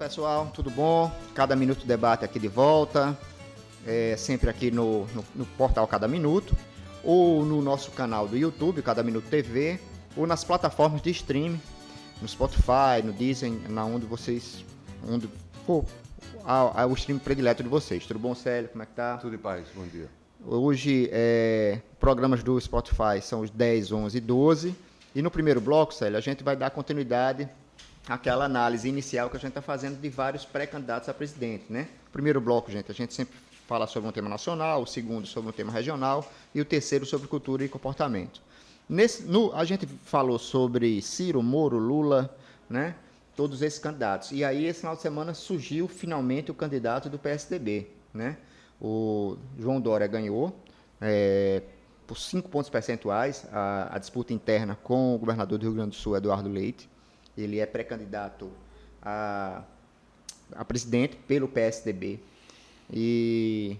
pessoal, tudo bom? Cada Minuto Debate aqui de volta, sempre aqui no portal Cada Minuto, ou no nosso canal do YouTube, Cada Minuto TV, ou nas plataformas de streaming, no Spotify, no Deezer, onde for o stream predileto de vocês. Tudo bom, Célio? Como é que tá? Tudo em paz, bom dia. Hoje, programas do Spotify são os 10, 11 e 12, e no primeiro bloco, Célio, a gente vai dar continuidade aquela análise inicial que a gente está fazendo de vários pré-candidatos a presidente, né? Primeiro bloco, gente, a gente sempre fala sobre um tema nacional, o segundo sobre um tema regional e o terceiro sobre cultura e comportamento. A gente falou sobre Ciro, Moro, Lula, né? Todos esses candidatos. E aí, esse final de semana, surgiu finalmente o candidato do PSDB, né? O João Dória ganhou por 5 pontos percentuais a disputa interna com o governador do Rio Grande do Sul, Eduardo Leite. Ele é pré-candidato a presidente pelo PSDB. E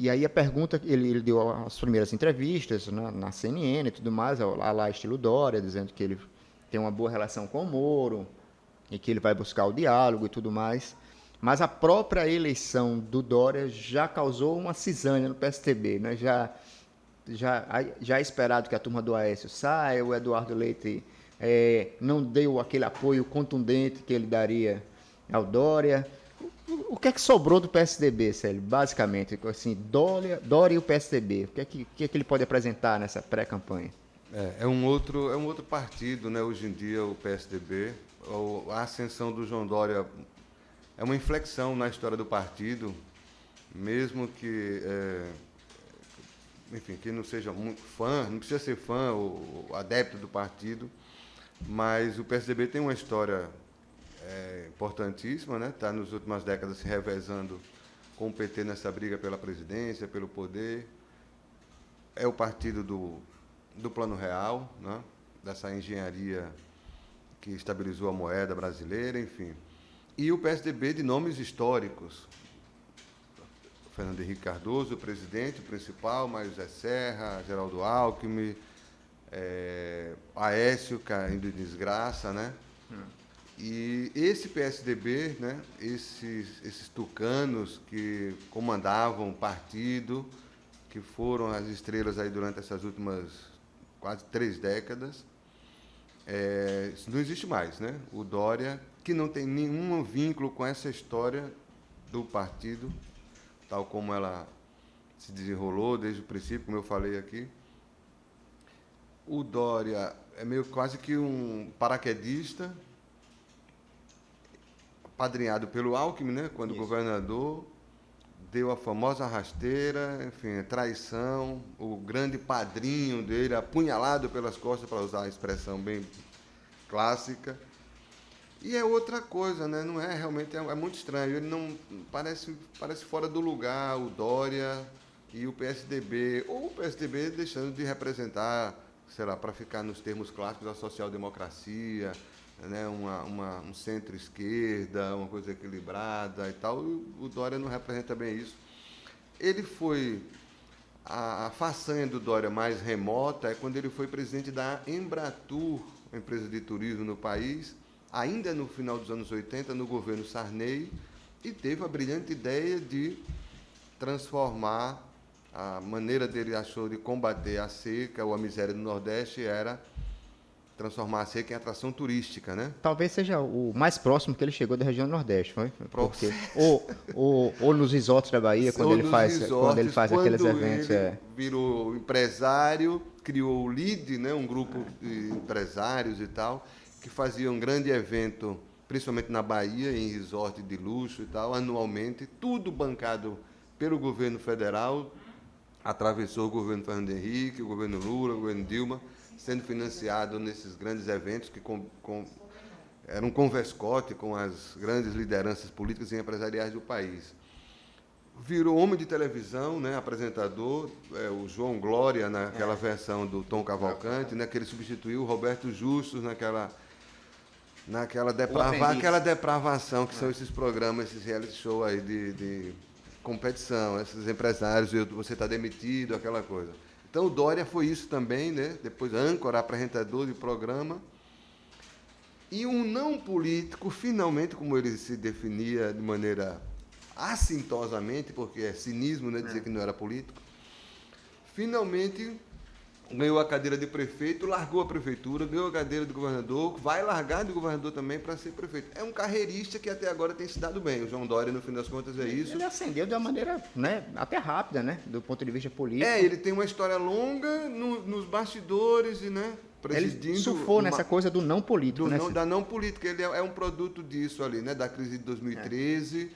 aí a pergunta, ele deu as primeiras entrevistas na CNN e tudo mais, lá estilo Dória, dizendo que ele tem uma boa relação com o Moro e que ele vai buscar o diálogo e tudo mais. Mas a própria eleição do Dória já causou uma cisânia no PSDB, né? Já é esperado que a turma do Aécio saia, o Eduardo Leite não deu aquele apoio contundente que ele daria ao Dória. O que é que sobrou do PSDB, Célio? Basicamente, assim, Dória e o PSDB. O que é que ele pode apresentar nessa pré-campanha? É um outro partido, né? Hoje em dia, o PSDB. A ascensão do João Dória é uma inflexão na história do partido, mesmo que, enfim, que não seja muito fã, não precisa ser fã ou adepto do partido, mas o PSDB tem uma história importantíssima, né? Está nas últimas décadas se revezando com o PT nessa briga pela presidência, pelo poder. É o partido do Plano Real, né? Dessa engenharia que estabilizou a moeda brasileira, enfim. E o PSDB de nomes históricos. Fernando Henrique Cardoso, o presidente, o principal, Mário Zé Serra, Geraldo Alckmin, Aécio caindo em desgraça, né? E esse PSDB, né, esses tucanos que comandavam o partido, que foram as estrelas aí durante essas últimas quase 3 décadas, não existe mais, né? O Dória, que não tem nenhum vínculo com essa história do partido, tal como ela se desenrolou desde o princípio, como eu falei aqui. O Dória é meio quase que um paraquedista, apadrinhado pelo Alckmin, né, quando governador, deu a famosa rasteira, enfim, traição, o grande padrinho dele, apunhalado pelas costas, para usar a expressão bem clássica. E é outra coisa, né? Não é realmente, é muito estranho. Ele não parece fora do lugar, o Dória e o PSDB, ou o PSDB deixando de representar, sei lá, para ficar nos termos clássicos, a social-democracia, né, um centro-esquerda, uma coisa equilibrada e tal. O Dória não representa bem isso. Ele foi... A façanha do Dória mais remota é quando ele foi presidente da Embratur, uma empresa de turismo no país, ainda no final dos anos 80, no governo Sarney, e teve a brilhante ideia de transformar a maneira dele achou de combater a seca ou a miséria do Nordeste era transformar a seca em atração turística, né? Talvez seja o mais próximo que ele chegou da região do Nordeste, foi? Porque, ou nos resorts da Bahia, quando ele faz aqueles eventos. Ele virou empresário, criou o LID, né, um grupo de empresários e tal, que fazia um grande evento, principalmente na Bahia, em resort de luxo e tal, anualmente, tudo bancado pelo governo federal, atravessou o governo Fernando Henrique, o governo Lula, o governo Dilma, sendo financiado nesses grandes eventos que eram um converscote com as grandes lideranças políticas e empresariais do país. Virou homem de televisão, né, apresentador, o João Glória, naquela versão do Tom Cavalcante, né, que ele substituiu o Roberto Justus naquela depravação que são esses programas, esses reality show aí de competição, esses empresários, você está demitido, aquela coisa. Então, o Dória foi isso também, né? Depois, âncora, apresentador de programa. E um não político, finalmente, como ele se definia de maneira assintosamente, porque é cinismo, né, dizer que não era político, finalmente ganhou a cadeira de prefeito, largou a prefeitura, ganhou a cadeira de governador, vai largar de governador também para ser prefeito. É um carreirista que até agora tem se dado bem. O João Dória, no fim das contas, é isso. Ele ascendeu de uma maneira, né, até rápida, né, do ponto de vista político. Ele tem uma história longa nos bastidores e, né, presidindo... Ele surfou nessa coisa do não político, né? Da não política. Ele é um produto disso ali, né, da crise de 2013,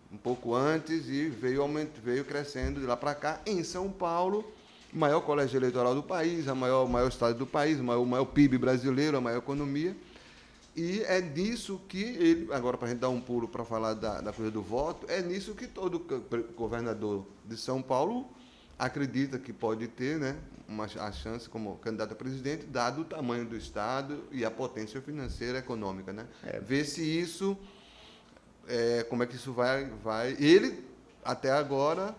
um pouco antes, e veio crescendo de lá para cá, em São Paulo, o maior colégio eleitoral do país, o maior estado do país, o maior PIB brasileiro, a maior economia. E é nisso que ele, agora para a gente dar um pulo para falar da coisa do voto, é nisso que todo governador de São Paulo acredita que pode ter, né, a chance como candidato a presidente, dado o tamanho do estado e a potência financeira e econômica, né? Ver se isso, como é que isso vai... Ele, até agora,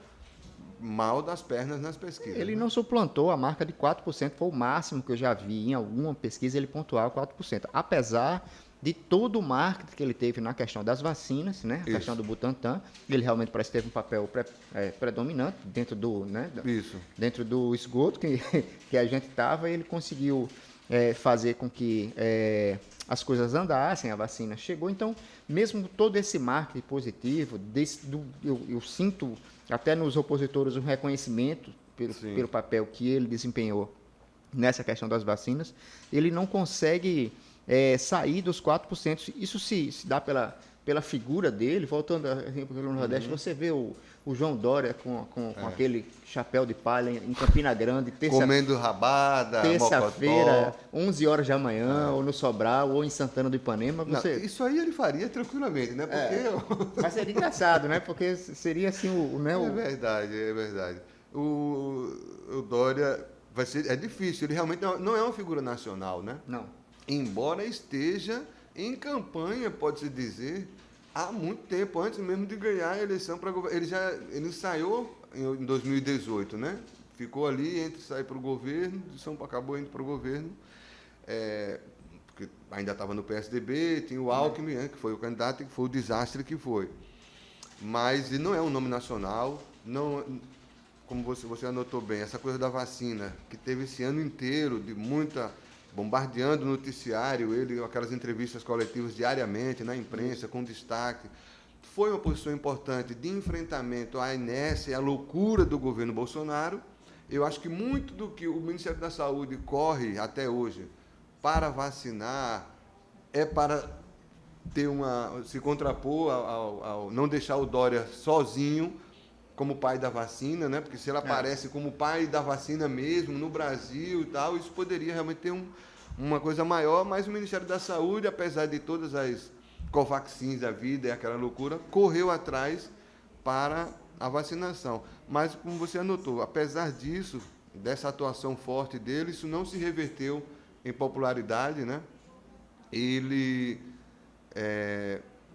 mal das pernas nas pesquisas. Ele não suplantou a marca de 4%, foi o máximo que eu já vi em alguma pesquisa ele pontuar 4%, apesar de todo o marketing que ele teve na questão das vacinas, né? A questão do Butantan, ele realmente parece que teve um papel predominante dentro do, né? Dentro do esgoto que a gente estava, e ele conseguiu fazer com que as coisas andassem, a vacina chegou. Então, mesmo todo esse marketing positivo, eu sinto até nos opositores um reconhecimento pelo papel que ele desempenhou nessa questão das vacinas, ele não consegue sair dos 4%. Isso se dá pela figura dele. Voltando pelo Nordeste, você vê o João Dória com aquele chapéu de palha em Campina Grande, comendo rabada, terça-feira, 11 horas da manhã, ou no Sobral, ou em Santana do Ipanema. Isso aí ele faria tranquilamente, né? Porque... Mas seria engraçado, né? Porque seria assim É verdade. O Dória é difícil, ele realmente não é uma figura nacional, né? Não. Embora esteja em campanha, pode-se dizer, há muito tempo, antes mesmo de ganhar a eleição para governo. Ele ensaiou em 2018, né? Ficou ali entre sair para o governo, de São Paulo, acabou indo para o governo, porque ainda estava no PSDB, tinha o Alckmin, né, que foi o candidato, e que foi o desastre que foi. Mas ele não é um nome nacional, não, como você anotou bem, essa coisa da vacina, que teve esse ano inteiro de bombardeando o noticiário, ele, aquelas entrevistas coletivas diariamente na imprensa, com destaque. Foi uma posição importante de enfrentamento à inércia e à loucura do governo Bolsonaro. Eu acho que muito do que o Ministério da Saúde corre até hoje para vacinar é para se contrapor ao não deixar o Dória sozinho como pai da vacina, né? Porque se ele aparece como pai da vacina mesmo no Brasil e tal, isso poderia realmente ter uma coisa maior, mas o Ministério da Saúde, apesar de todas as Covaxins da vida e aquela loucura, correu atrás para a vacinação. Mas, como você anotou, apesar disso, dessa atuação forte dele, isso não se reverteu em popularidade, né? Ele...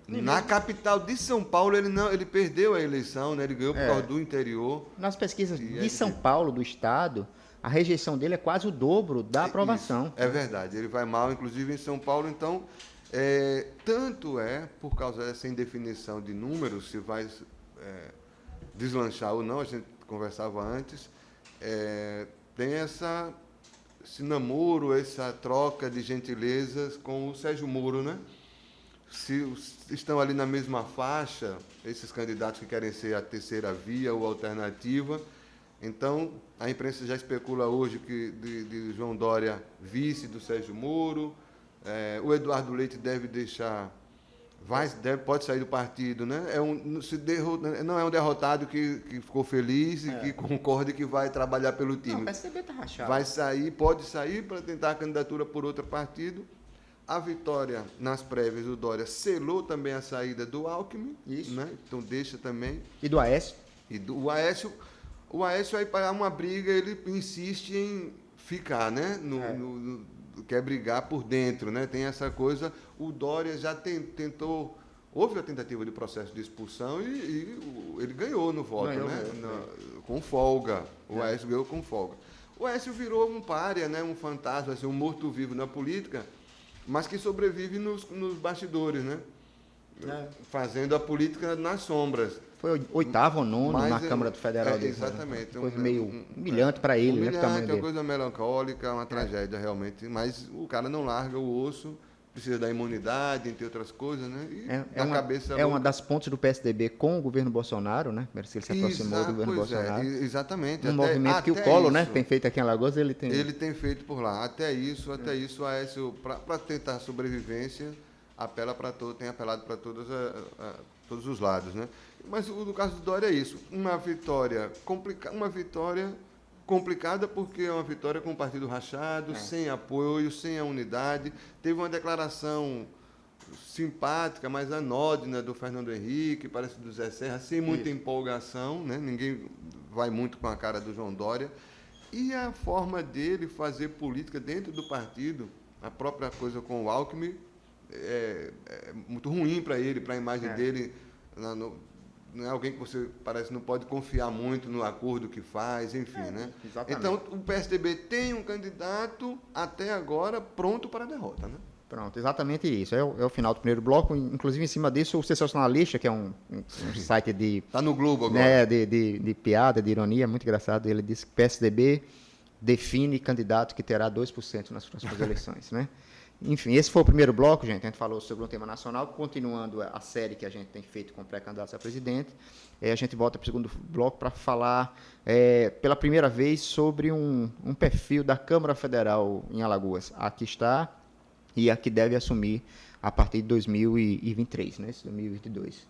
na capital de São Paulo, ele perdeu a eleição, né? Ele ganhou por causa do interior. Nas pesquisas de São Paulo, do Estado, a rejeição dele é quase o dobro da aprovação. Isso, é verdade, ele vai mal, inclusive em São Paulo. Então, tanto por causa dessa indefinição de números, se vai deslanchar ou não, a gente conversava antes, tem esse namoro, essa troca de gentilezas com o Sérgio Moro, né? Se estão ali na mesma faixa, esses candidatos que querem ser a terceira via ou alternativa. Então, a imprensa já especula hoje que de João Dória vice do Sérgio Moro. O Eduardo Leite deve deixar... pode sair do partido, né? Não é um derrotado que ficou feliz e que concorda que vai trabalhar pelo time. Não, o PSDB está rachado. Pode sair para tentar a candidatura por outro partido. A vitória nas prévias do Dória selou também a saída do Alckmin. Isso. Né? Então deixa também. E do Aécio? O Aécio aí para uma briga, ele insiste em ficar, né? Quer brigar por dentro, né? Tem essa coisa. O Dória já tentou. Houve a tentativa de processo de expulsão e ele ganhou no voto, com folga. O Aécio ganhou com folga. O Aécio virou um pária, né? Um fantasma, assim, um morto-vivo na política. mas que sobrevive nos bastidores, né? Fazendo a política nas sombras. Foi oitavo ou nono na Câmara do Federal. Exatamente. Uma coisa meio humilhante para ele, né? Humilhante, uma coisa melancólica, uma tragédia realmente. Mas o cara não larga o osso, precisa da imunidade, entre outras coisas, né? E uma das pontes do PSDB com o governo Bolsonaro, né? Parece que ele se aproximou do governo Bolsonaro. Exatamente. Um movimento que o Collor, né, tem feito aqui em Alagoas, ele tem feito por lá. Até isso, Aécio, para tentar sobrevivência, tem apelado para todos os lados, né? Mas no caso do Dória é isso, uma vitória complicada porque é uma vitória com o partido rachado, sem apoio, sem a unidade. Teve uma declaração simpática, mas anódina do Fernando Henrique, parece do Zé Serra, sem muita empolgação, né? Ninguém vai muito com a cara do João Dória. E a forma dele fazer política dentro do partido, a própria coisa com o Alckmin, é muito ruim para ele, para a imagem dele. Não é alguém que você parece não pode confiar muito no acordo que faz, enfim, né? Exatamente. Então, o PSDB tem um candidato, até agora, pronto para a derrota, né? Pronto, exatamente isso. É o final do primeiro bloco. Inclusive, em cima disso, o Sensacionalista, que é um site de... Está no Globo agora. Né, de piada, de ironia, muito engraçado. Ele disse que o PSDB define candidato que terá 2% nas próximas eleições, né? Enfim, esse foi o primeiro bloco, gente. A gente falou sobre um tema nacional, continuando a série que a gente tem feito com pré-candidatos a presidente. A gente volta para o segundo bloco para falar, pela primeira vez, sobre um perfil da Câmara Federal em Alagoas. Aqui está, e a que deve assumir a partir de 2023, né? 2022.